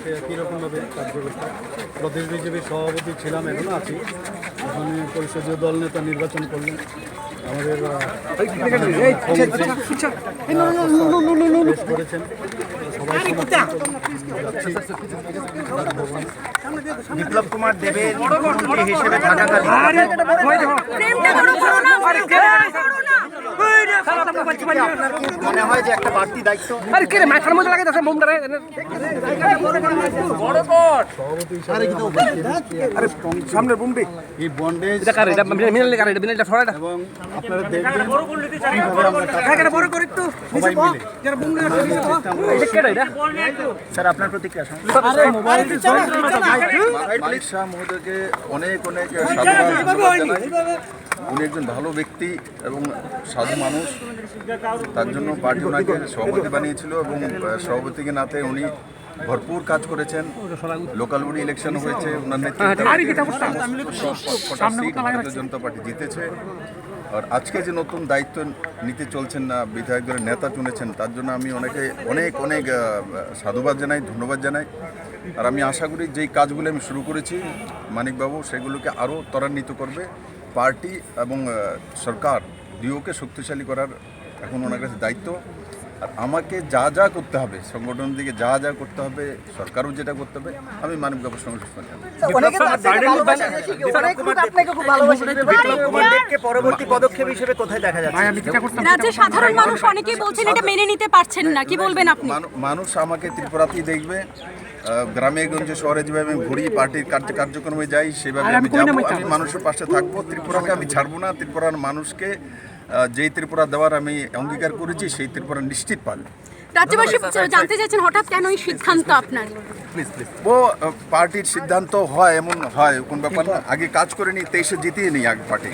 সে একই রকমভাবে কার্যকর্তা। প্রদেশ বিজেপির সভাপতি ছিলাম, এখনও আছি। ওখানে পরিষদীয় দল নেতা নির্বাচন করলেন। আমাদের পেশ করেছেন, সবাই সমর্থন যাচ্ছি। বিপ্লব কুমার দেবের মুখ্যমন্ত্রী হিসেবে থাকাকালীন আপনার কি মনে হয় যে একটা বাড়তি দায়িত্ব সভাপতি হিসাবে এই বন্ডেজ এবং আপনারা দেখবেন কিভাবে আমরা সবাই মিলে স্যার আপনার প্রতিক্রিয়া মানিক শাহ মহোদয়কে অনেক অনেক সাধুবাদ জানাই। উনি একজন ভালো ব্যক্তি এবং সাধু মানুষ। তার জন্য পার্টি ওনাকে সভাপতি বানিয়েছিল এবং সভাপতিকে নাতে উনি ভরপুর কাজ করেছেন। লোকাল বডি ইলেকশন হয়েছে, ওনার নেতৃত্বে ভারতীয় জনতা পার্টি জিতেছে। আর আজকে যে নতুন দায়িত্ব নিতে চলছেন না, বিধায়ক দলের নেতা চুনেছেন, তার জন্য আমি অনেক অনেক সাধুবাদ জানাই, ধন্যবাদ জানাই। আর আমি আশা করি যেই কাজগুলো আমি শুরু করেছি মানিকবাবু সেগুলোকে আরও ত্বরান্বিত করবে। পার্টি এবং সরকার দুয়োকে শক্তিশালী করার এখন ওনার কাছে দায়িত্ব। আর আমাকে যা যা করতে হবে, সংগঠন দিকে যা যা করতে হবে, সরকারও যেটা করতে হবে, আমি মানিকবাবুর সঙ্গে পরবর্তী পদক্ষেপ হিসেবে কোথায় দেখা যাচ্ছে? রাজ্যের সাধারণ মানুষ অনেকেই বলছেন এটা মেনে নিতে পারছেন না, কি বলবেন আপনি? মানুষ আমাকে ত্রিপুরাতেই দেখবে। গ্রামে গঞ্জে শহরে যেভাবে আমি ঘুরি, পার্টির কার্যক্রমে যাই, সেভাবে আমি যাবো। আমি মানুষের পাশে থাকবো। ত্রিপুরাকে আমি ছাড়বো না। ত্রিপুরার মানুষকে যেই ত্রিপুরা দেওয়ার আমি অঙ্গীকার করেছি সেই ত্রিপুরা নিশ্চিত পাবে। রাজ্যবাসী জানতে চাইছেন হঠাৎ কেন এই সিদ্ধান্ত আপনার? ও পার্টির সিদ্ধান্ত হয়, এমন হয় কোন ব্যাপার না। আগে কাজ করে নি, 23-এ জিতিয়ে নিই আগে পার্টি।